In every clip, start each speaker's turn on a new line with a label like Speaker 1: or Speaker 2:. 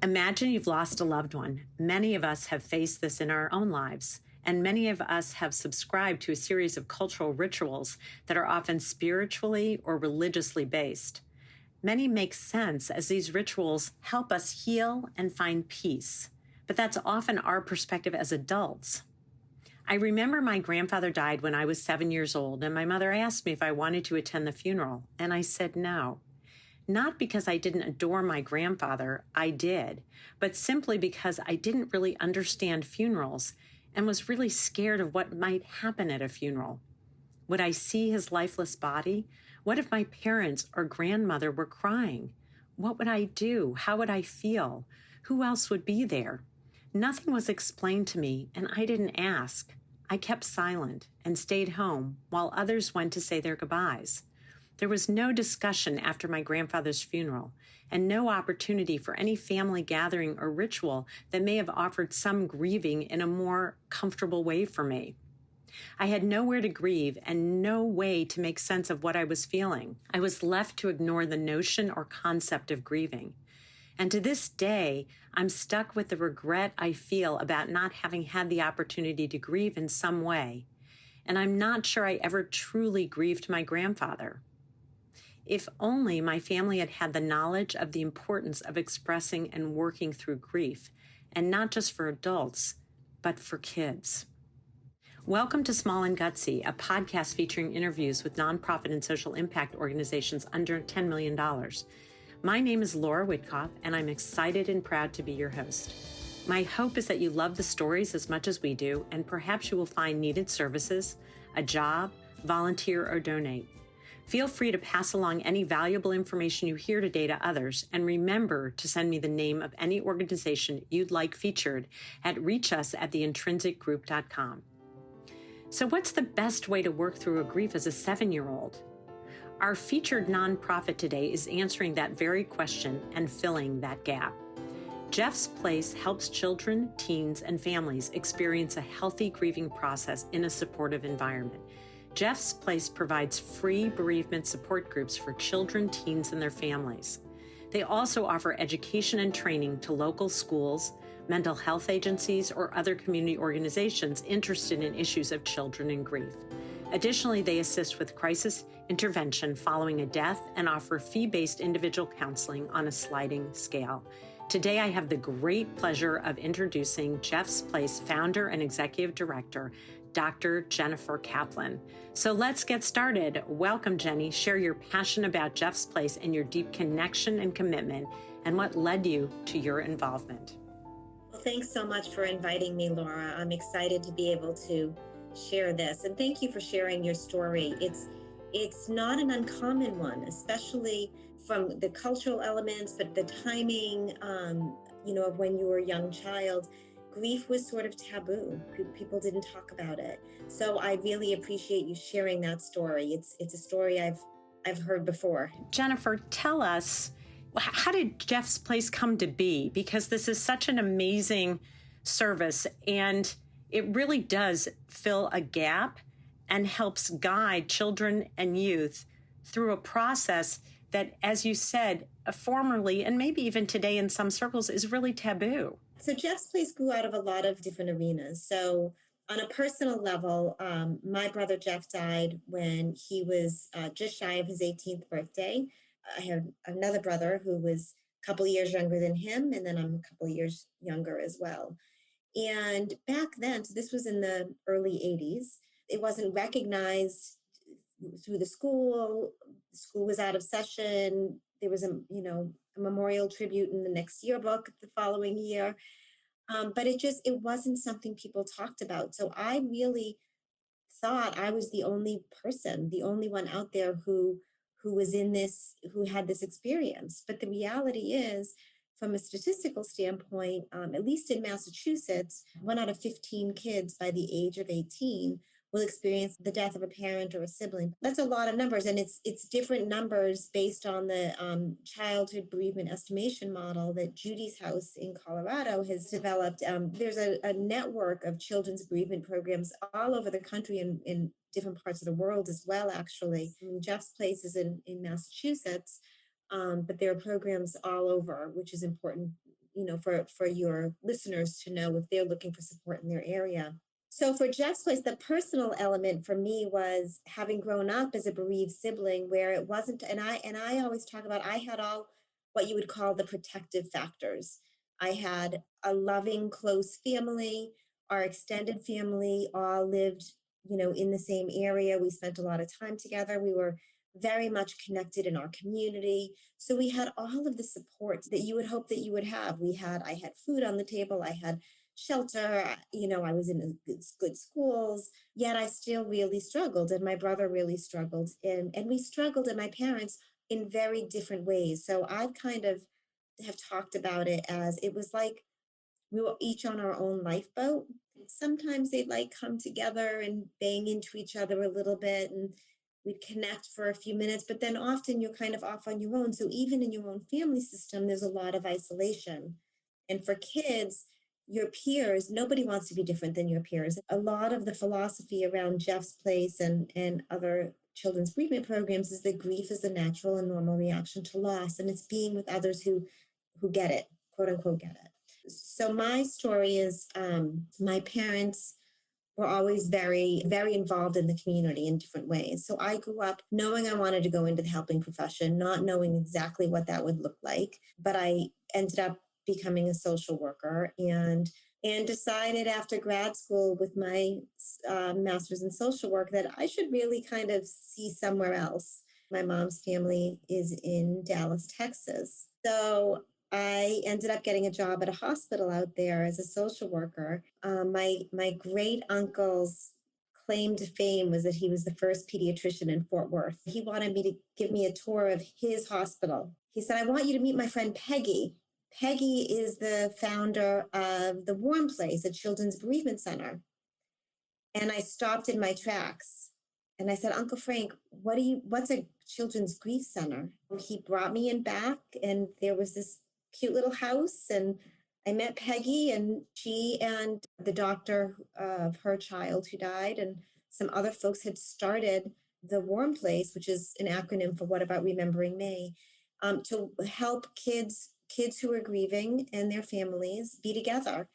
Speaker 1: Imagine you've lost a loved one. Many of us have faced this in our own lives, and many of us have subscribed to a series of cultural rituals that are often spiritually or religiously based. Many make sense as these rituals help us heal and find peace, but that's often our perspective as adults. I remember my grandfather died when I was 7 years old, and my mother asked me if I wanted to attend the funeral, and I said no. Not because I didn't adore my grandfather, I did, but simply because I didn't really understand funerals and was really scared of what might happen at a funeral. Would I see his lifeless body? What if my parents or grandmother were crying? What would I do? How would I feel? Who else would be there? Nothing was explained to me, and I didn't ask. I kept silent and stayed home while others went to say their goodbyes. There was no discussion after my grandfather's funeral, and no opportunity for any family gathering or ritual that may have offered some grieving in a more comfortable way for me. I had nowhere to grieve and no way to make sense of what I was feeling. I was left to ignore the notion or concept of grieving. And to this day, I'm stuck with the regret I feel about not having had the opportunity to grieve in some way. And I'm not sure I ever truly grieved my grandfather. If only my family had had the knowledge of the importance of expressing and working through grief, and not just for adults, but for kids. Welcome to Small and Gutsy, a podcast featuring interviews with nonprofit and social impact organizations under $10 million. My name is Laura Whitkoff, and I'm excited and proud to be your host. My hope is that you love the stories as much as we do, and perhaps you will find needed services, a job, volunteer, or donate. Feel free to pass along any valuable information you hear today to others, and remember to send me the name of any organization you'd like featured at reachus@theintrinsicgroup.com. So what's the best way to work through a grief as a 7-year-old? Our featured nonprofit today is answering that very question and filling that gap. Jeff's Place helps children, teens, and families experience a healthy grieving process in a supportive environment. Jeff's Place provides free bereavement support groups for children, teens, and their families. They also offer education and training to local schools, mental health agencies, or other community organizations interested in issues of children and grief. Additionally, they assist with crisis intervention following a death and offer fee-based individual counseling on a sliding scale. Today, I have the great pleasure of introducing Jeff's Place founder and executive director, Dr. Jennifer Kaplan. So let's get started. Welcome, Jenny. Share your passion about Jeff's Place and your deep connection and commitment, and what led you to your involvement.
Speaker 2: Well, thanks so much for inviting me, Laura. I'm excited to be able to share this, and thank you for sharing your story. It's not an uncommon one, especially from the cultural elements, but the timing, of when you were a young child. Grief was sort of taboo. People didn't talk about it. So I really appreciate you sharing that story. It's a story I've heard before.
Speaker 1: Jennifer, tell us, how did Jeff's Place come to be? Because this is such an amazing service, and it really does fill a gap and helps guide children and youth through a process that, as you said, formerly, and maybe even today in some circles, is really taboo.
Speaker 2: So Jeff's Place grew out of a lot of different arenas. So on a personal level, my brother Jeff died when he was just shy of his 18th birthday. I have another brother who was a couple of years younger than him, and then I'm a couple of years younger as well. And back then, so this was in the early 80s, it wasn't recognized through the school. The school was out of session. There was a memorial tribute in the next yearbook the following year. But it wasn't something people talked about. So I really thought I was the only person, the only one out there who was in this, who had this experience. But the reality is, from a statistical standpoint, at least in Massachusetts, 1 out of 15 kids by the age of 18 will experience the death of a parent or a sibling. That's a lot of numbers, and it's different numbers based on the childhood bereavement estimation model that Judy's House in Colorado has developed. There's a network of children's bereavement programs all over the country and in different parts of the world as well, actually. Jeff's Place is in Massachusetts, but there are programs all over, which is important for your listeners to know if they're looking for support in their area. So for Jeff's Place, the personal element for me was having grown up as a bereaved sibling, where it wasn't, and I always talk about, I had all what you would call the protective factors. I had a loving, close family. Our extended family all lived, in the same area. We spent a lot of time together. We were very much connected in our community. So we had all of the supports that you would hope that you would have. I had food on the table. I had shelter. I was in good schools, yet I still really struggled. And my brother really struggled. And we struggled, and my parents in very different ways. So I've kind of have talked about it as it was like we were each on our own lifeboat. Sometimes they'd like come together and bang into each other a little bit, and we'd connect for a few minutes, but then often you're kind of off on your own. So even in your own family system, there's a lot of isolation. And for kids, your peers, nobody wants to be different than your peers. A lot of the philosophy around Jeff's Place and other children's bereavement programs is that grief is a natural and normal reaction to loss, and it's being with others who get it, quote unquote, get it. So my story is my parents were always very, very involved in the community in different ways. So I grew up knowing I wanted to go into the helping profession, not knowing exactly what that would look like, but I ended up becoming a social worker and decided after grad school with my master's in social work that I should really kind of see somewhere else. My mom's family is in Dallas, Texas. So I ended up getting a job at a hospital out there as a social worker. My great uncle's claim to fame was that he was the first pediatrician in Fort Worth. He wanted me to give me a tour of his hospital. He said, "I want you to meet my friend Peggy. Peggy is the founder of the Warm Place, a children's bereavement center." And I stopped in my tracks and I said, "Uncle Frank, what's a children's grief center?" He brought me in back, and there was this cute little house, and I met Peggy, and she and the doctor of her child who died and some other folks had started the Warm Place, which is an acronym for What About Remembering May, to help kids who are grieving and their families be together.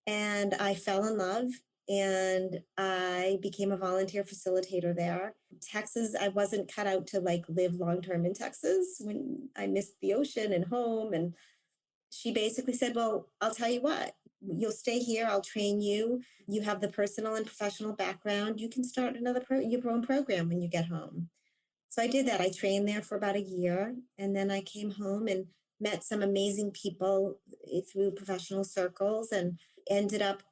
Speaker 2: And I fell in love, and I became a volunteer facilitator there. Texas, I wasn't cut out to like live long term in Texas when I missed the ocean and home. And she basically said, "Well, I'll tell you what, you'll stay here. I'll train you. You have the personal and professional background. You can start your own program when you get home." So I did that. I trained there for about a year, and then I came home and met some amazing people through professional circles, and ended up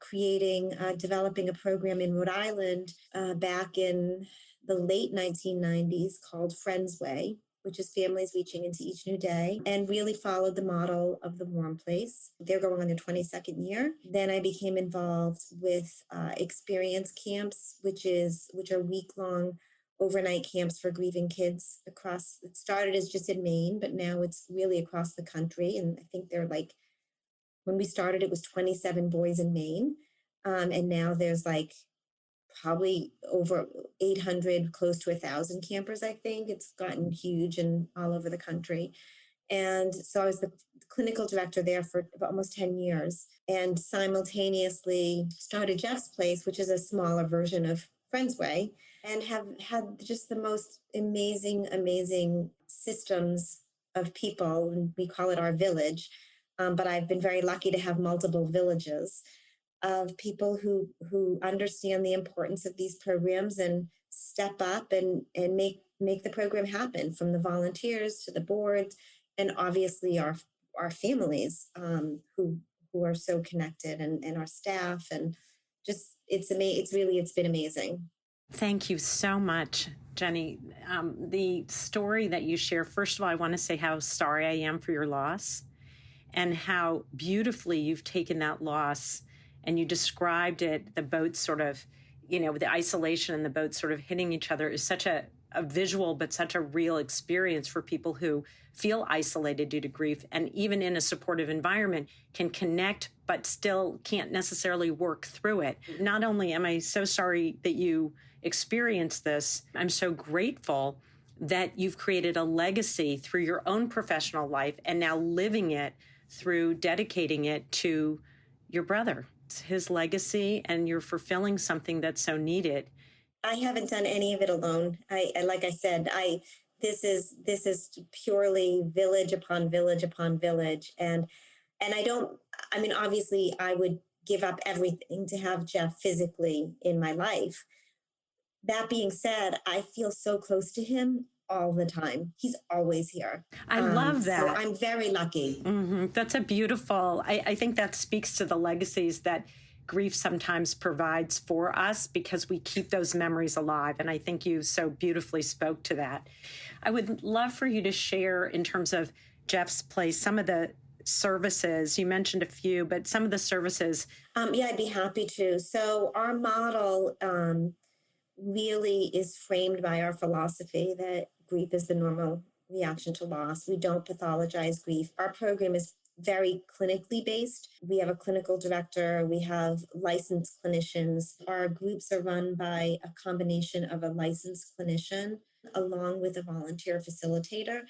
Speaker 2: developing a program in Rhode Island back in the late 1990s called Friends Way, which is families reaching into each new day, and really followed the model of the Warm Place. They're going on their 22nd year. Then I became involved with experience camps, which are week-long overnight camps for grieving kids across. It started as just in Maine, but now it's really across the country. And I think they're like, when we started, it was 27 boys in Maine. And now there's like probably over 800, close to 1,000 campers, I think. It's gotten huge and all over the country. And so I was the clinical director there for almost 10 years, and simultaneously started Jeff's Place, which is a smaller version of Friends Way, and have had just the most amazing systems of people. And we call it our village. But I've been very lucky to have multiple villages of people who understand the importance of these programs and step up and make the program happen, from the volunteers to the board, and obviously our families who are so connected, and our staff, and just it's been amazing.
Speaker 1: Thank you so much, Jenny. The story that you share, first of all, I want to say how sorry I am for your loss, and how beautifully you've taken that loss and you described it, the boat sort of, the isolation and the boat sort of hitting each other is such a visual, but such a real experience for people who feel isolated due to grief, and even in a supportive environment can connect, but still can't necessarily work through it. Not only am I so sorry that you experienced this, I'm so grateful that you've created a legacy through your own professional life and now living it through dedicating it to your brother. It's his legacy, and you're fulfilling something that's so needed.
Speaker 2: I haven't done any of it alone. Like I said, this is purely village upon village upon village, and I don't. I mean, obviously, I would give up everything to have Jeff physically in my life. That being said, I feel so close to him all the time. He's always here.
Speaker 1: I love
Speaker 2: So
Speaker 1: that.
Speaker 2: I'm very lucky.
Speaker 1: That's a beautiful, I think that speaks to the legacies that grief sometimes provides for us because we keep those memories alive. And I think you so beautifully spoke to that. I would love for you to share, in terms of Jeff's place, some of the services. You mentioned a few, but some of the services.
Speaker 2: Yeah, I'd be happy to. So our model really is framed by our philosophy that grief is the normal reaction to loss. We don't pathologize grief. Our program is very clinically based. We have a clinical director, we have licensed clinicians. Our groups are run by a combination of a licensed clinician along with a volunteer facilitator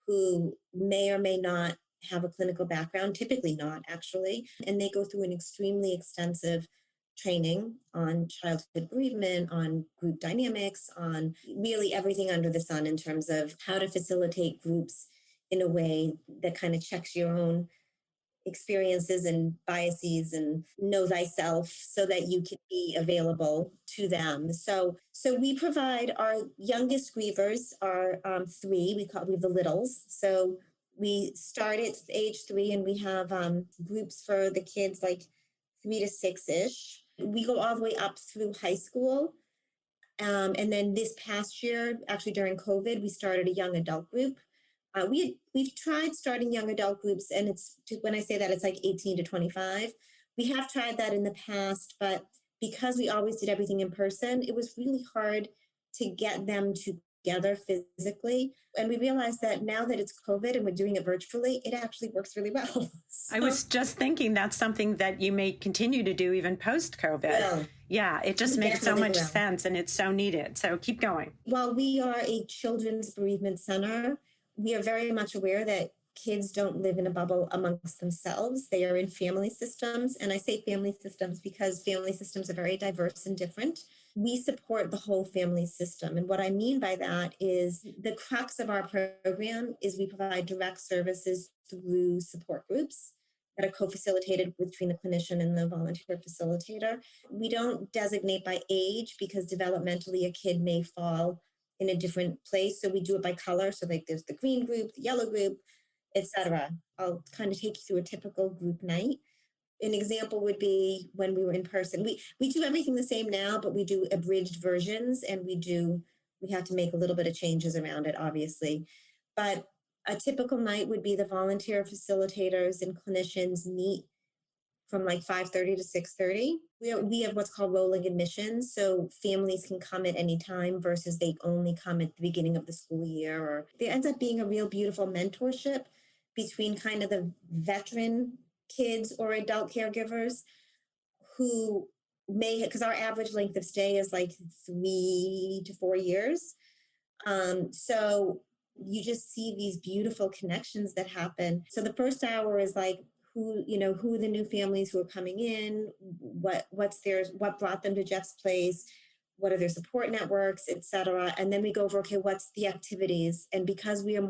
Speaker 2: who may or may not have a clinical background, typically not actually, and they go through an extremely extensive training on childhood bereavement, on group dynamics, on really everything under the sun in terms of how to facilitate groups in a way that kind of checks your own experiences and biases and know thyself so that you can be available to them. So we provide our youngest grievers are three. We have the littles. So we start at age three, and we have groups for the kids like 3 to 6 ish. We go all the way up through high school. And then this past year, actually during COVID, we started a young adult group. We've tried starting young adult groups, and it's when I say that, it's like 18 to 25. We have tried that in the past, but because we always did everything in person, it was really hard to get them together physically. And we realized that now that it's COVID and we're doing it virtually, it actually works really well.
Speaker 1: I was just thinking that's something that you may continue to do even post COVID.
Speaker 2: Well,
Speaker 1: yeah, it just
Speaker 2: we
Speaker 1: makes so
Speaker 2: definitely
Speaker 1: much
Speaker 2: will.
Speaker 1: sense, and it's so needed. So keep going.
Speaker 2: While we are a children's bereavement center, we are very much aware that kids don't live in a bubble amongst themselves. They are in family systems. And I say family systems because family systems are very diverse and different. We support the whole family system. And what I mean by that is the crux of our program is we provide direct services through support groups that are co-facilitated between the clinician and the volunteer facilitator. We don't designate by age because developmentally a kid may fall in a different place. So we do it by color. So like there's the green group, the yellow group, etc. I'll kind of take you through a typical group night. An example would be when we were in person. We do everything the same now, but we do abridged versions, and we have to make a little bit of changes around it, obviously. But a typical night would be the volunteer facilitators and clinicians meet from like 5:30 to 6:30. We have what's called rolling admissions, so families can come at any time versus they only come at the beginning of the school year. Or there ends up being a real beautiful mentorship between kind of the veteran kids or adult caregivers who may, because our average length of stay is like 3 to 4 years. So you just see these beautiful connections that happen. So the first hour is like who are the new families who are coming in, what brought them to Jeff's place, what are their support networks, et cetera. And then we go over, okay, what's the activities? And because we're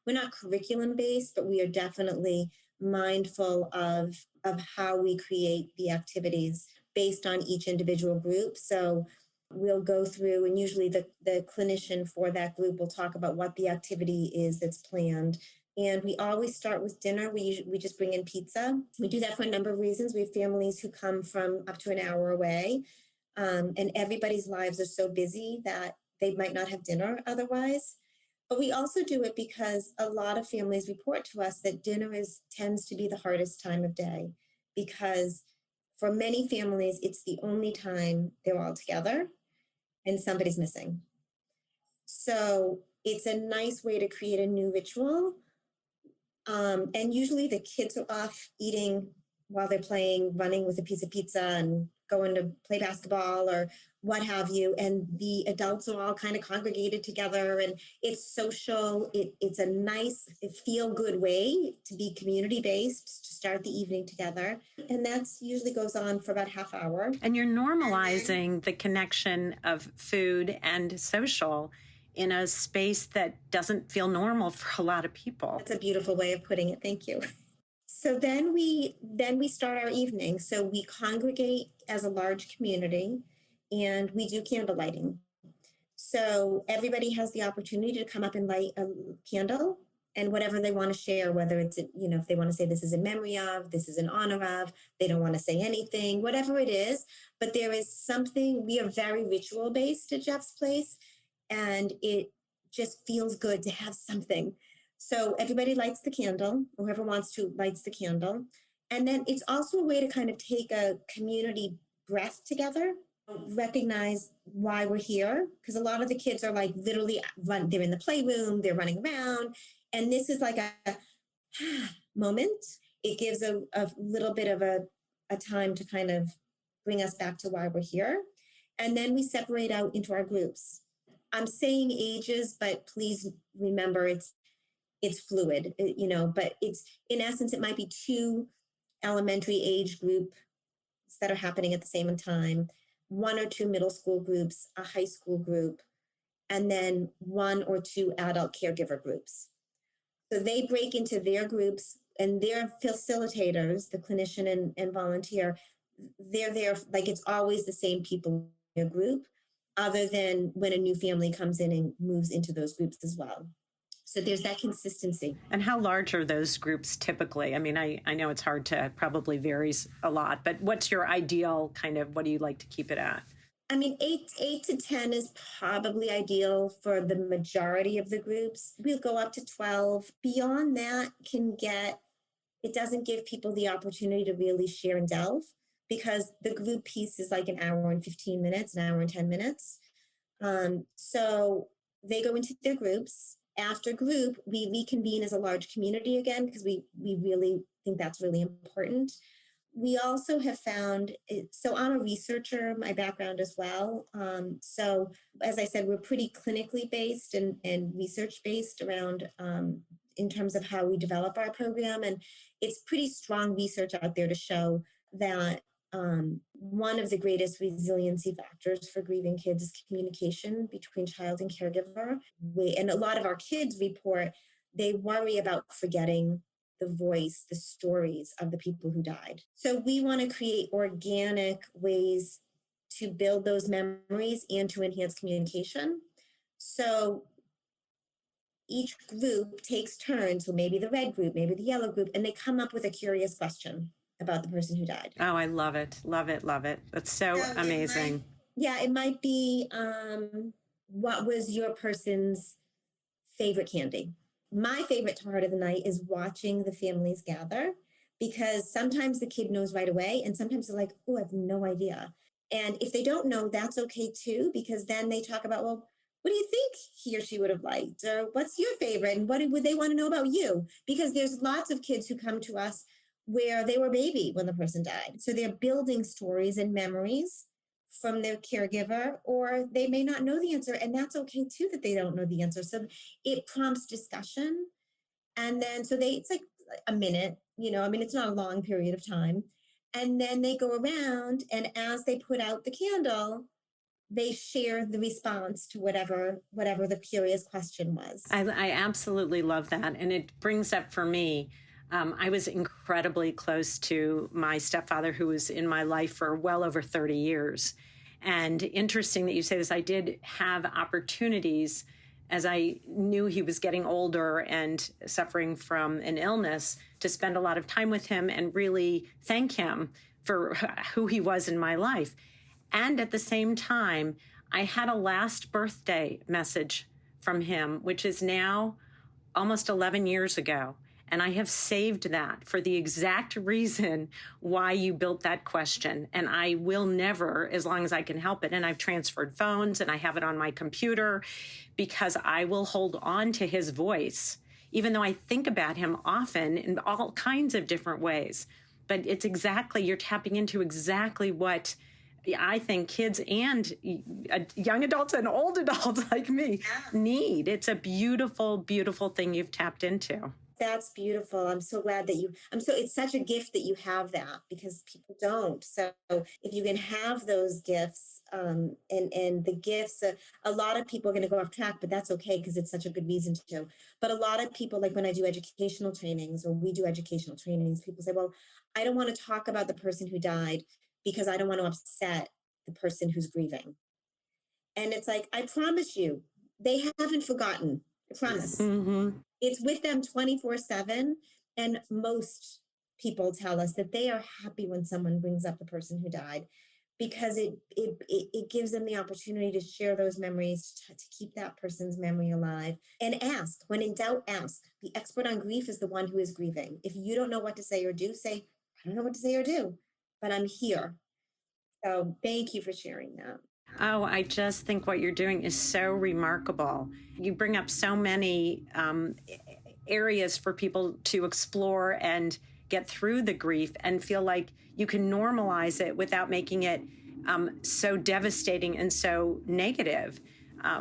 Speaker 2: not curriculum based, but we are definitely mindful of how we create the activities based on each individual group. So we'll go through, and usually the clinician for that group will talk about what the activity is that's planned. And we always start with dinner. We just bring in pizza. We do that for a number of reasons. We have families who come from up to an hour away, and everybody's lives are so busy that they might not have dinner otherwise. But we also do it because a lot of families report to us that dinner tends to be the hardest time of day, because for many families, it's the only time they're all together and somebody's missing. So it's a nice way to create a new ritual. And usually the kids are off eating while they're playing, running with a piece of pizza and going to play basketball or what have you. And the adults are all kind of congregated together, and it's social. It's a nice, feel good way to be community based, to start the evening together. And that's usually goes on for about half hour.
Speaker 1: And you're normalizing the connection of food and social in a space that doesn't feel normal for a lot of people.
Speaker 2: That's a beautiful way of putting it. Thank you. So then we start our evening. So we congregate as a large community and we do candle lighting. So everybody has the opportunity to come up and light a candle and whatever they want to share, whether it's, if they want to say this is in memory of, this is in honor of, they don't want to say anything, whatever it is. But there is something, we are very ritual based at Jeff's Place, and it just feels good to have something. So everybody lights the candle, whoever wants to lights the candle. And then it's also a way to kind of take a community breath together, recognize why we're here, because a lot of the kids are like literally they're in the playroom, they're running around, and this is like a moment. It gives a little bit of a time to kind of bring us back to why we're here. And then we separate out into our groups. I'm saying ages, but please remember it's fluid, but it's, in essence, it might be 2 elementary age groups that are happening at the same time, 1 or 2 middle school groups, a high school group, and then 1 or 2 adult caregiver groups. So they break into their groups, and their facilitators, the clinician and volunteer, they're there, like it's always the same people in your group, other than when a new family comes in and moves into those groups as well. So there's that consistency.
Speaker 1: And how large are those groups typically? I mean, I know it's hard to, probably varies a lot, but what's your ideal kind of, what do you like to keep it at?
Speaker 2: I mean, 8 to 10 is probably ideal for the majority of the groups. We'll go up to 12. Beyond that it doesn't give people the opportunity to really share and delve, because the group piece is like an hour and 15 minutes, an hour and 10 minutes. So they go into their groups. After group, we reconvene as a large community again, because we really think that's really important. We also have found, so I'm a researcher, my background as well. So as I said, we're pretty clinically based and research based around in terms of how we develop our program. And it's pretty strong research out there to show that one of the greatest resiliency factors for grieving kids is communication between child and caregiver. And a lot of our kids report they worry about forgetting the voice, the stories of the people who died. So we want to create organic ways to build those memories and to enhance communication. So each group takes turns, so maybe the red group, maybe the yellow group, and they come up with a curious question about the person who died.
Speaker 1: Oh, I love it. Love it. Love it. That's so amazing.
Speaker 2: It might be, what was your person's favorite candy? My favorite part of the night is watching the families gather, because sometimes the kid knows right away and sometimes they're like, oh, I have no idea. And if they don't know, that's okay too, because then they talk about, well, what do you think he or she would have liked? Or what's your favorite? And what would they want to know about you? Because there's lots of kids who come to us where they were a baby when the person died. So they're building stories and memories from their caregiver, or they may not know the answer, and that's okay too that they don't know the answer. So it prompts discussion. And then it's like a minute, it's not a long period of time. And then they go around, and as they put out the candle, they share the response to whatever the curious question was.
Speaker 1: I absolutely love that. And it brings up for me, I was incredibly close to my stepfather, who was in my life for well over 30 years. And interesting that you say this, I did have opportunities as I knew he was getting older and suffering from an illness to spend a lot of time with him and really thank him for who he was in my life. And at the same time, I had a last birthday message from him, which is now almost 11 years ago. And I have saved that for the exact reason why you built that question. And I will never, as long as I can help it. And I've transferred phones and I have it on my computer, because I will hold on to his voice, even though I think about him often in all kinds of different ways. But it's exactly, you're tapping into exactly what I think kids and young adults and old adults like me need. It's a beautiful, beautiful thing you've tapped into.
Speaker 2: That's beautiful. I'm so glad that it's such a gift that you have that because people don't. So if you can have those gifts, and the gifts, a lot of people are going to go off track, but that's okay because it's such a good reason to. But a lot of people, like when I do educational trainings or we do educational trainings, people say, well, I don't want to talk about the person who died because I don't want to upset the person who's grieving. And it's like, I promise you, they haven't forgotten. I promise.
Speaker 1: Mm-hmm.
Speaker 2: It's with them 24/7. And most people tell us that they are happy when someone brings up the person who died because it gives them the opportunity to share those memories, to keep that person's memory alive. And ask, when in doubt, ask. The expert on grief is the one who is grieving. If you don't know what to say or do, say, I don't know what to say or do, but I'm here. So thank you for sharing that.
Speaker 1: Oh, I just think what you're doing is so remarkable. You bring up so many areas for people to explore and get through the grief and feel like you can normalize it without making it so devastating and so negative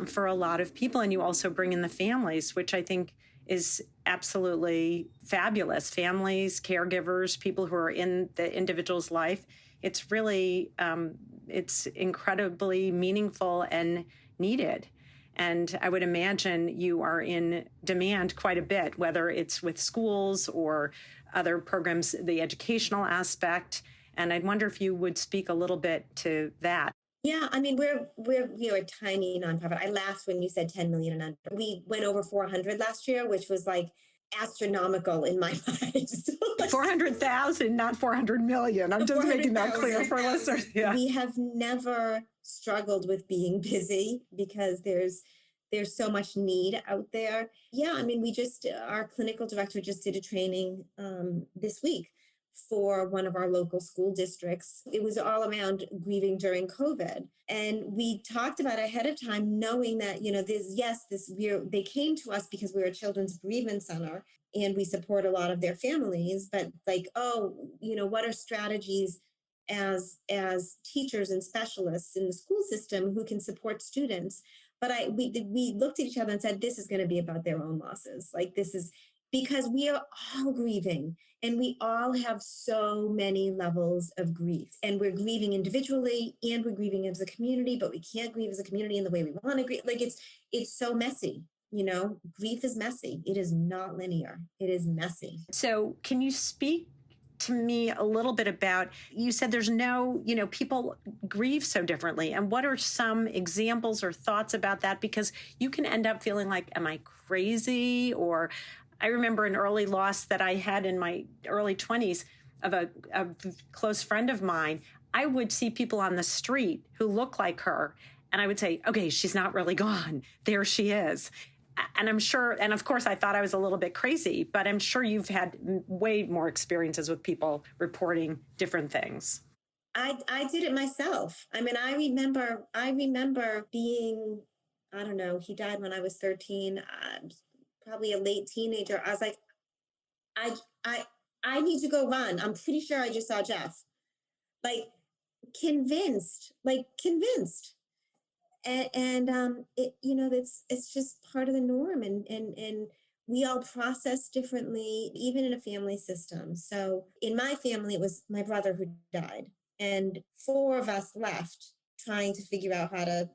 Speaker 1: for a lot of people. And you also bring in the families, which I think is absolutely fabulous. Families, caregivers, people who are in the individual's life. It's really, it's incredibly meaningful and needed. And I would imagine you are in demand quite a bit, whether it's with schools or other programs, the educational aspect. And I wonder if you would speak a little bit to that.
Speaker 2: Yeah, I mean, we're a tiny nonprofit. I laughed when you said 10 million and under. We went over 400 last year, which was like astronomical in my mind. So, like,
Speaker 1: 400,000, not 400 million. I'm just making that clear
Speaker 2: 400,000.
Speaker 1: for listeners. Yeah.
Speaker 2: We have never struggled with being busy because there's so much need out there. Yeah, I mean, our clinical director just did a training this week for one of our local school districts. It was all around grieving during COVID. And we talked about it ahead of time, knowing that, they came to us because we're a children's bereavement center and we support a lot of their families, but like, oh, what are strategies as teachers and specialists in the school system who can support students? But we looked at each other and said, this is going to be about their own losses. Like, this is because we are all grieving and we all have so many levels of grief, and we're grieving individually and we're grieving as a community, but we can't grieve as a community in the way we want to grieve. Like, it's so messy. Grief is messy. It is not linear. It is messy.
Speaker 1: So, can you speak to me a little bit about, you said there's no, people grieve so differently. And what are some examples or thoughts about that? Because you can end up feeling like, am I crazy? Or I remember an early loss that I had in my early 20s of a close friend of mine. I would see people on the street who look like her. And I would say, okay, she's not really gone. There she is. And I'm sure, and of course, I thought I was a little bit crazy, but I'm sure you've had way more experiences with people reporting different things.
Speaker 2: I did it myself. I mean, I remember being, I don't know, he died when I was 13, probably a late teenager. I was like, I I I need to go run. I'm pretty sure I just saw Jeff. Like, convinced. And it's just part of the norm, and we all process differently, even in a family system. So in my family, it was my brother who died, and four of us left trying to figure out how to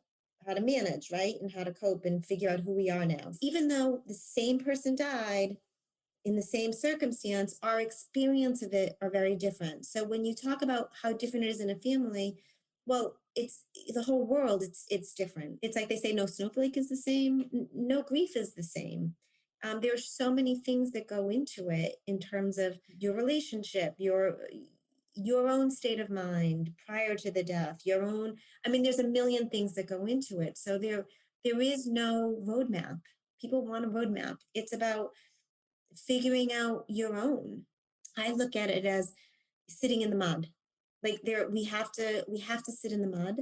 Speaker 2: manage, right, and how to cope and figure out who we are now. Even though the same person died in the same circumstance, our experience of it are very different. So when you talk about how different it is in a family, well, it's the whole world. It's different. It's like they say, no snowflake is the same. No grief is the same. There are so many things that go into it in terms of your relationship, your own state of mind prior to the death, your own. I mean, there's a million things that go into it. So there is no roadmap. People want a roadmap. It's about figuring out your own. I look at it as sitting in the mud. Like, we have to sit in the mud,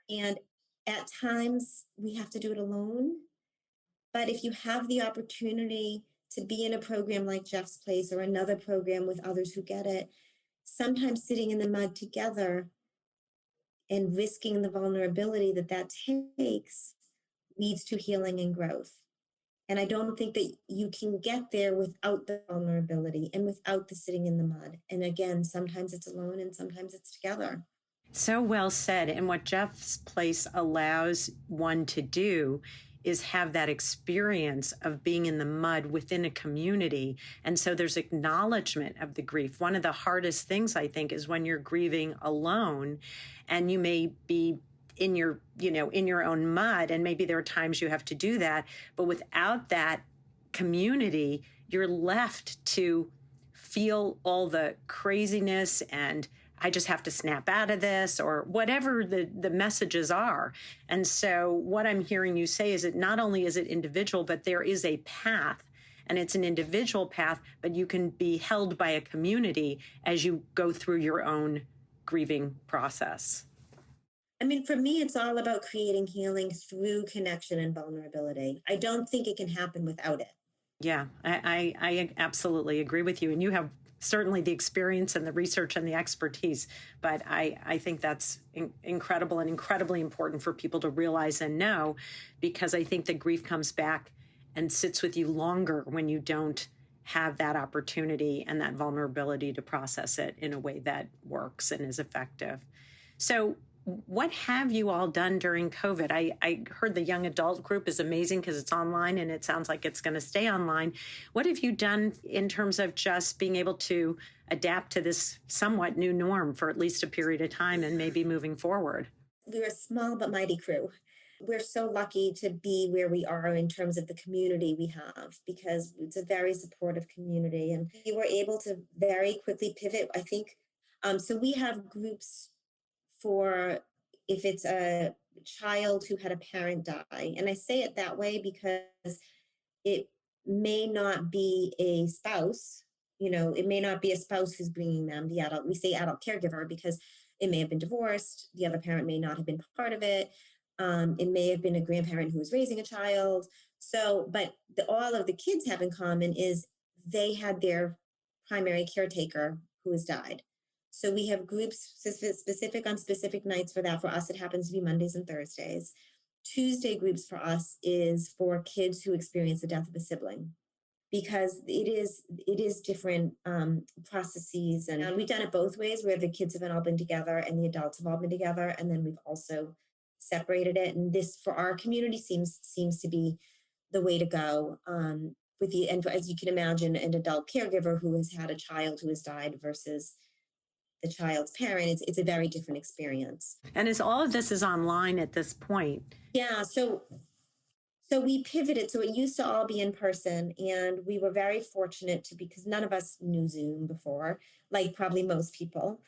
Speaker 2: and at times we have to do it alone. But if you have the opportunity to be in a program like Jeff's Place or another program with others who get it, sometimes sitting in the mud together and risking the vulnerability that that takes leads to healing and growth. And I don't think that you can get there without the vulnerability and without the sitting in the mud. And again, sometimes it's alone and sometimes it's together.
Speaker 1: So well said. And what Jeff's Place allows one to do is have that experience of being in the mud within a community. And so there's acknowledgement of the grief. One of the hardest things, I think, is when you're grieving alone and you may be in your, in your own mud. And maybe there are times you have to do that. But without that community, you're left to feel all the craziness and I just have to snap out of this or whatever the messages are. And so what I'm hearing you say is that not only is it individual, but there is a path and it's an individual path, but you can be held by a community as you go through your own grieving process.
Speaker 2: I mean, for me, it's all about creating healing through connection and vulnerability. I don't think it can happen without it.
Speaker 1: Yeah, I absolutely agree with you. And you have certainly the experience and the research and the expertise. But I think that's incredible and incredibly important for people to realize and know, because I think that grief comes back and sits with you longer when you don't have that opportunity and that vulnerability to process it in a way that works and is effective. So, what have you all done during COVID? I heard the young adult group is amazing because it's online and it sounds like it's going to stay online. What have you done in terms of just being able to adapt to this somewhat new norm for at least a period of time and maybe moving forward?
Speaker 2: We're a small but mighty crew. We're so lucky to be where we are in terms of the community we have because it's a very supportive community. And we were able to very quickly pivot, I think. So we have groups for if it's a child who had a parent die. And I say it that way because it may not be a spouse, it may not be a spouse who's bringing them, the adult. We say adult caregiver because it may have been divorced. The other parent may not have been part of it. It may have been a grandparent who was raising a child. So, but all of the kids have in common is they had their primary caretaker who has died. So we have groups specific on specific nights for that. For us, it happens to be Mondays and Thursdays. Tuesday groups for us is for kids who experience the death of a sibling because it is different processes, and we've done it both ways where the kids have all been together and the adults have all been together, and then we've also separated it. And this for our community seems to be the way to go. With the and as you can imagine, an adult caregiver who has had a child who has died versus the child's parent, it's a very different experience.
Speaker 1: And as all of this is online at this point.
Speaker 2: Yeah, so we pivoted. So it used to all be in person, and we were very fortunate to because none of us knew Zoom before, like probably most people.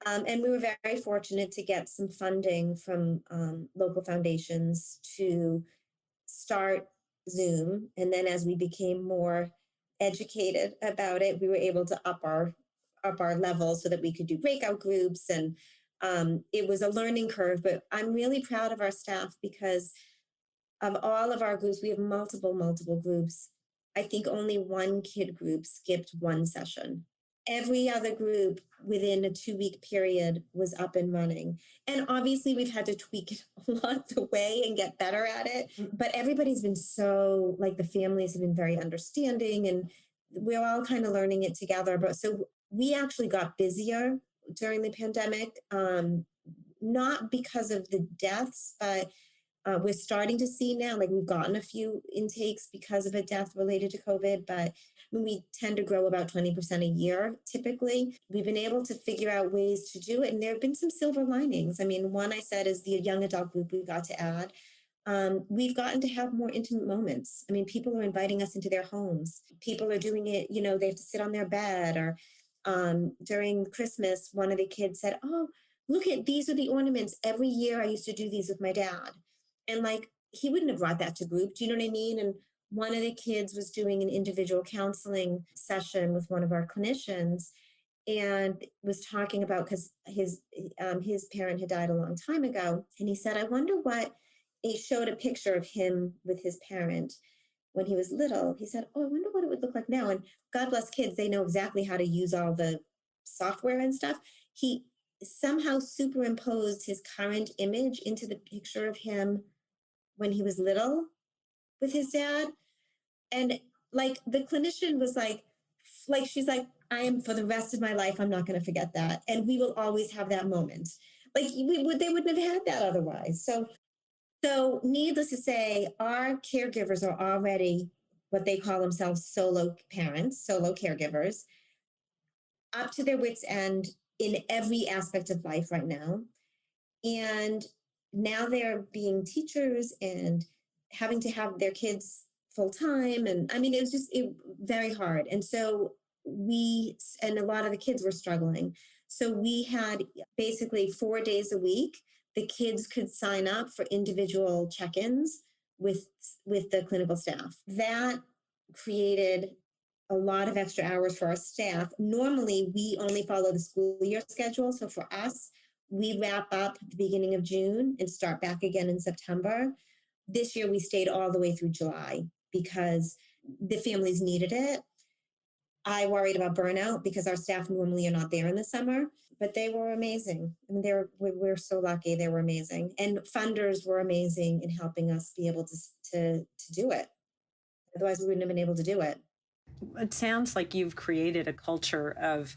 Speaker 2: And we were very fortunate to get some funding from local foundations to start Zoom. And then as we became more educated about it, we were able to up our level so that we could do breakout groups. And it was a learning curve, but I'm really proud of our staff because of all of our groups, we have multiple groups. I think only one kid group skipped one session. Every other group within a 2-week period was up and running. And obviously, we've had to tweak it along the way and get better at it. But everybody's been so, like, the families have been very understanding, and we're all kind of learning it together. But so we actually got busier during the pandemic, not because of the deaths, but we're starting to see now, like we've gotten a few intakes because of a death related to COVID, but we tend to grow about 20% a year typically. We've been able to figure out ways to do it, and there have been some silver linings. I mean, one I said is the young adult group we got to add. We've gotten to have more intimate moments. I mean, people are inviting us into their homes. People are doing it, they have to sit on their bed. Or during Christmas, one of the kids said, "Oh, look at these are the ornaments. Every year I used to do these with my dad." And like, he wouldn't have brought that to group. Do you know what I mean? And one of the kids was doing an individual counseling session with one of our clinicians and was talking about because his parent had died a long time ago. And he said, I wonder what he showed a picture of him with his parent when he was little. He said, "Oh, I wonder what it would look like now." And God bless kids, they know exactly how to use all the software and stuff. He somehow superimposed his current image into the picture of him when he was little with his dad. And like the clinician was like she's like, I am for the rest of my life, I'm not going to forget that. And we will always have that moment. Like they wouldn't have had that otherwise. So needless to say, our caregivers are already what they call themselves solo parents, solo caregivers, up to their wits' end in every aspect of life right now. And now they're being teachers and having to have their kids full time. And I mean, it was just very hard. And so and a lot of the kids were struggling. So we had basically 4 days a week, the kids could sign up for individual check-ins with with the clinical staff. That created a lot of extra hours for our staff. Normally, we only follow the school year schedule. So for us, we wrap up at the beginning of June and start back again in September. This year, we stayed all the way through July because the families needed it. I worried about burnout because our staff normally are not there in the summer, but they were amazing. I mean, we're so lucky. They were amazing, and funders were amazing in helping us be able to do it. Otherwise, we wouldn't have been able to do it.
Speaker 1: It sounds like you've created a culture of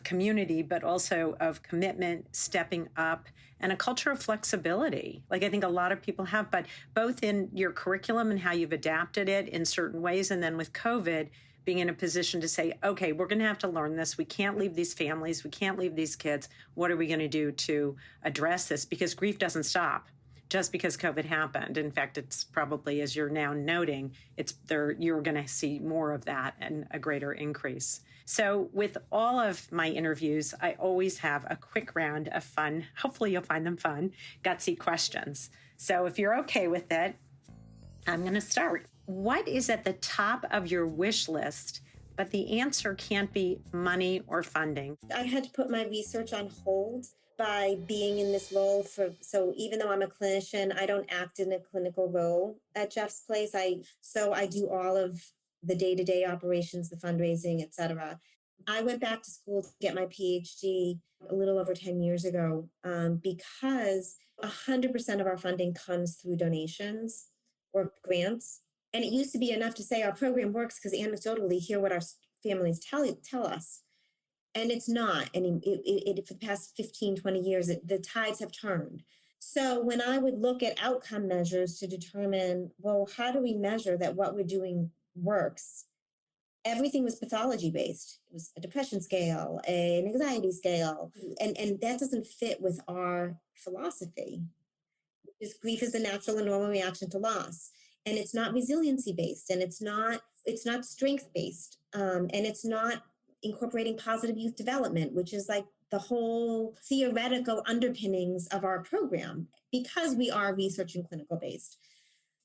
Speaker 1: community, but also of commitment, stepping up, and a culture of flexibility. Like I think a lot of people have, but both in your curriculum and how you've adapted it in certain ways, and then with COVID, being in a position to say, okay, we're going to have to learn this. We can't leave these families. We can't leave these kids. What are we going to do to address this? Because grief doesn't stop just because COVID happened. In fact, it's probably, as you're now noting, it's there, you're going to see more of that and a greater increase. So with all of my interviews, I always have a quick round of fun, hopefully you'll find them fun, gutsy questions. So if you're okay with it, I'm going to start. What is at the top of your wish list, but the answer can't be money or funding?
Speaker 2: I had to put my research on hold by being in this role so even though I'm a clinician, I don't act in a clinical role at Jeff's place. I do all of the day-to-day operations, the fundraising, etc. I went back to school to get my PhD a little over 10 years ago because 100% of our funding comes through donations or grants. And it used to be enough to say our program works because anecdotally hear what our families tell us. And it's not. And for the past 15, 20 years, the tides have turned. So when I would look at outcome measures to determine, well, how do we measure that what we're doing works? Everything was pathology based. It was a depression scale, an anxiety scale, and that doesn't fit with our philosophy. Because grief is a natural and normal reaction to loss, and it's not resiliency based, and it's not strength based, and it's not incorporating positive youth development, which is like the whole theoretical underpinnings of our program because we are research and clinical based.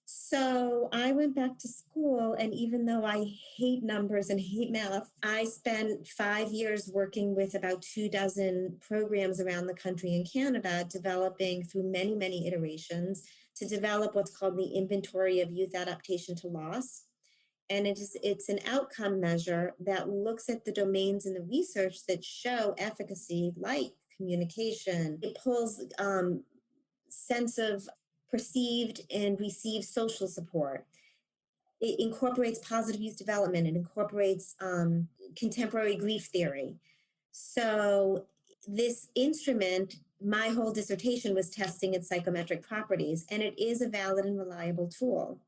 Speaker 2: So I went back to school, and even though I hate numbers and hate math, I spent 5 years working with about 24 programs around the country and Canada, developing through many, many iterations to develop what's called the Inventory of Youth Adaptation to Loss. And it's an outcome measure that looks at the domains in the research that show efficacy, like communication. It pulls sense of perceived and received social support. It incorporates positive youth development. It incorporates contemporary grief theory. So this instrument, my whole dissertation was testing its psychometric properties, and it is a valid and reliable tool.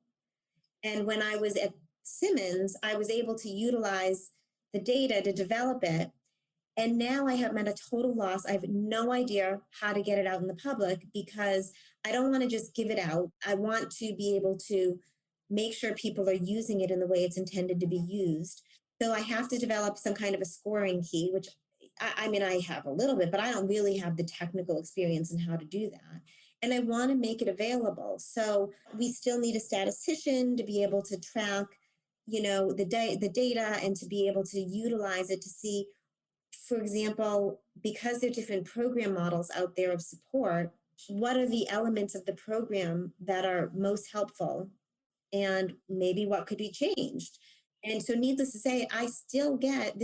Speaker 2: And when I was at Simmons, I was able to utilize the data to develop it. And now I have been a total loss. I have no idea how to get it out in the public because I don't want to just give it out. I want to be able to make sure people are using it in the way it's intended to be used. So I have to develop some kind of a scoring key, which I mean, I have a little bit, but I don't really have the technical experience in how to do that. And I want to make it available. So we still need a statistician to be able to track, the data and to be able to utilize it to see, for example, because there are different program models out there of support, what are the elements of the program that are most helpful and maybe what could be changed? And so, needless to say, I still get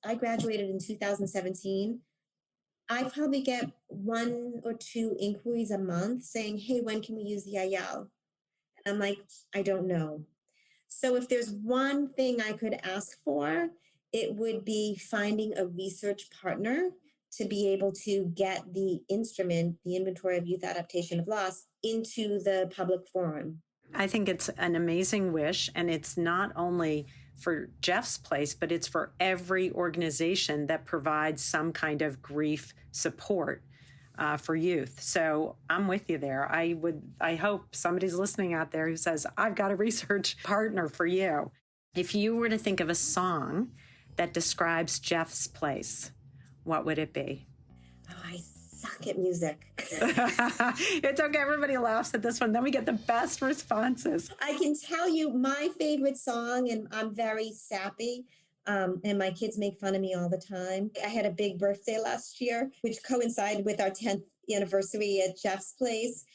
Speaker 2: I graduated in 2017. I probably get one or two inquiries a month saying, hey, when can we use the IL? And I'm like, I don't know. So if there's one thing I could ask for, it would be finding a research partner to be able to get the instrument, the inventory of youth adaptation of loss, into the public forum.
Speaker 1: I think it's an amazing wish. And it's not only for Jeff's Place, but it's for every organization that provides some kind of grief support for youth. So I'm with you there. I hope somebody's listening out there who says, I've got a research partner for you. If you were to think of a song that describes Jeff's Place, what would it be?
Speaker 2: Oh, I suck at music.
Speaker 1: It's okay. Everybody laughs at this one. Then we get the best responses.
Speaker 2: I can tell you my favorite song, and I'm very sappy. And my kids make fun of me all the time. I had a big birthday last year, which coincided with our 10th anniversary at Jeff's Place.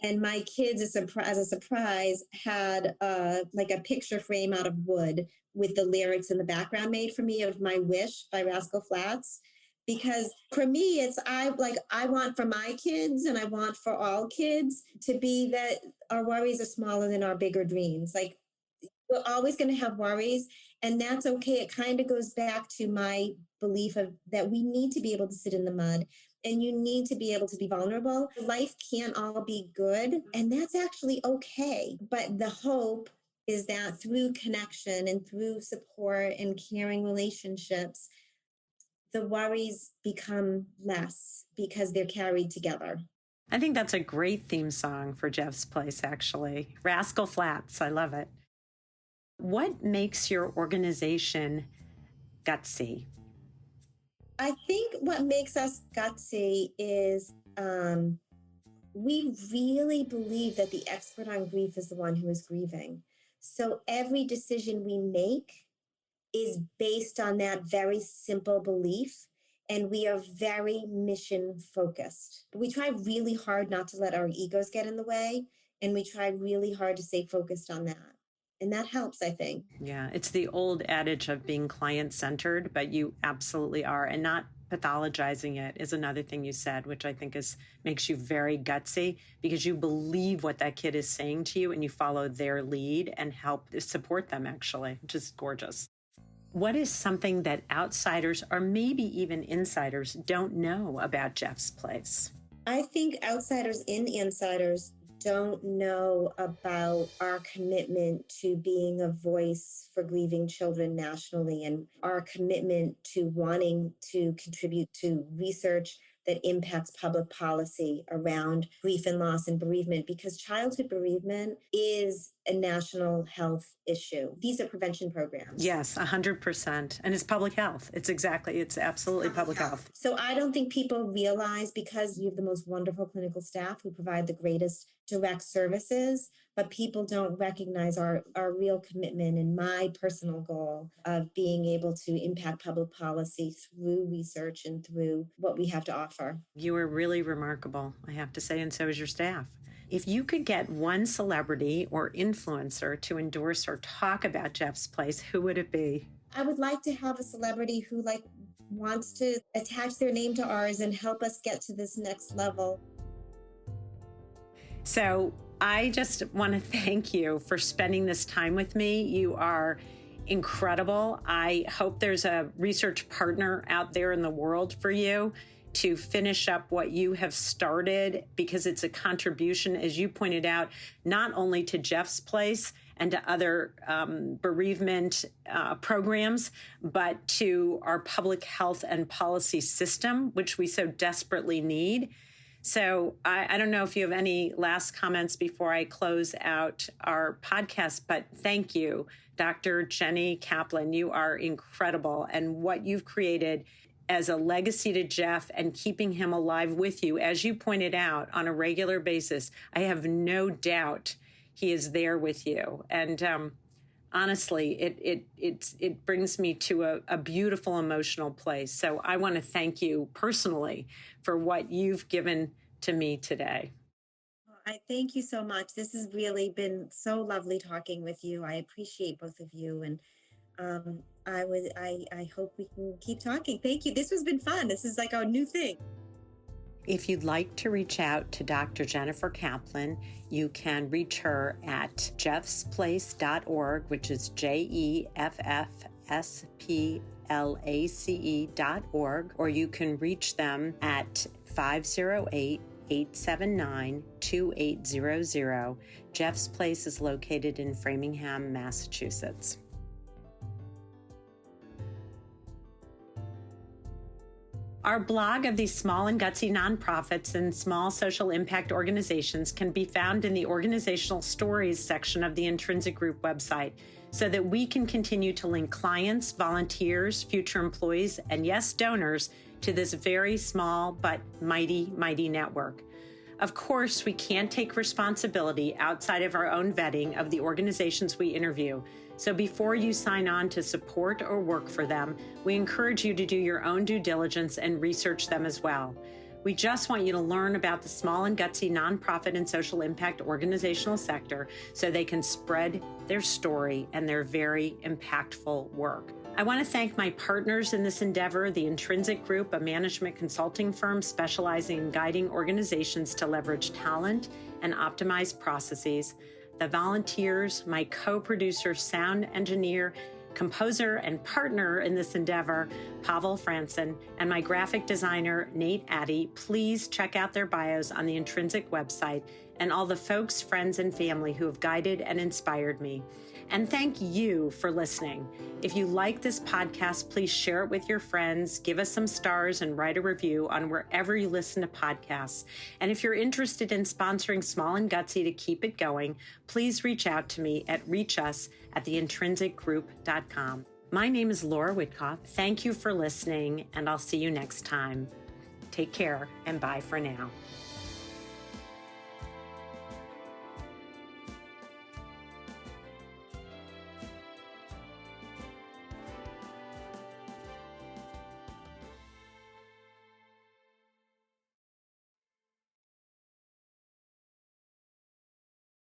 Speaker 2: And my kids, as a surprise, had like a picture frame out of wood with the lyrics in the background made for me of My Wish by Rascal Flatts. Because for me, I want for my kids and I want for all kids to be that our worries are smaller than our bigger dreams. Like we're always going to have worries, and that's okay. It kind of goes back to my belief of that we need to be able to sit in the mud and you need to be able to be vulnerable. Life can't all be good, and that's actually okay. But the hope is that through connection and through support and caring relationships, the worries become less because they're carried together.
Speaker 1: I think that's a great theme song for Jeff's Place, actually. Rascal Flats. I love it. What makes your organization gutsy?
Speaker 2: I think what makes us gutsy is we really believe that the expert on grief is the one who is grieving. So every decision we make is based on that very simple belief. And we are very mission focused. We try really hard not to let our egos get in the way. And we try really hard to stay focused on that. And that helps, I think.
Speaker 1: Yeah, it's the old adage of being client centered, but you absolutely are. And not pathologizing it is another thing you said, which I think makes you very gutsy because you believe what that kid is saying to you and you follow their lead and help support them, actually, which is gorgeous. What is something that outsiders or maybe even insiders don't know about Jeff's Place?
Speaker 2: I think outsiders and insiders don't know about our commitment to being a voice for grieving children nationally and our commitment to wanting to contribute to research that impacts public policy around grief and loss and bereavement, because childhood bereavement is a national health issue. These are prevention programs.
Speaker 1: Yes, 100%. And it's public health. It's absolutely public health.
Speaker 2: So I don't think people realize, because you have the most wonderful clinical staff who provide the greatest direct services, but people don't recognize our real commitment and my personal goal of being able to impact public policy through research and through what we have to offer.
Speaker 1: You are really remarkable, I have to say, and so is your staff. If you could get one celebrity or influencer to endorse or talk about Jeff's Place, who would it be?
Speaker 2: I would like to have a celebrity who wants to attach their name to ours and help us get to this next level.
Speaker 1: So I just want to thank you for spending this time with me. You are incredible. I hope there's a research partner out there in the world for you to finish up what you have started, because it's a contribution, as you pointed out, not only to Jeff's Place and to other bereavement programs, but to our public health and policy system, which we so desperately need. So I don't know if you have any last comments before I close out our podcast, but thank you, Dr. Jenny Kaplan. You are incredible. And what you've created as a legacy to Jeff and keeping him alive with you, as you pointed out, on a regular basis, I have no doubt he is there with you. And honestly, it brings me to a beautiful emotional place. So I want to thank you personally for what you've given to me today.
Speaker 2: I thank you so much. This has really been so lovely talking with you. I appreciate both of you, and I hope we can keep talking. Thank you. This has been fun. This is like our new thing.
Speaker 1: If you'd like to reach out to Dr. Jennifer Kaplan, you can reach her at jeffsplace.org, which is JEFFSPLACE.org, or you can reach them at 508-879-2800. Jeff's Place is located in Framingham, Massachusetts. Our blog of these small and gutsy nonprofits and small social impact organizations can be found in the organizational stories section of the Intrinsic Group website, so that we can continue to link clients, volunteers, future employees, and yes, donors to this very small but mighty, mighty network. Of course, we can't take responsibility outside of our own vetting of the organizations we interview. So before you sign on to support or work for them, we encourage you to do your own due diligence and research them as well. We just want you to learn about the small and gutsy nonprofit and social impact organizational sector so they can spread their story and their very impactful work. I want to thank my partners in this endeavor, the Intrinsic Group, a management consulting firm specializing in guiding organizations to leverage talent and optimize processes, the volunteers, my co-producer, sound engineer, composer, and partner in this endeavor, Pavel Franson, and my graphic designer, Nate Addy. Please check out their bios on the Intrinsic website, and all the folks, friends, and family who have guided and inspired me. And thank you for listening. If you like this podcast, please share it with your friends, give us some stars, and write a review on wherever you listen to podcasts. And if you're interested in sponsoring Small and Gutsy to keep it going, please reach out to me at reachus@theintrinsicgroup.com. My name is Laura Whitcoff. Thank you for listening, and I'll see you next time. Take care, and bye for now.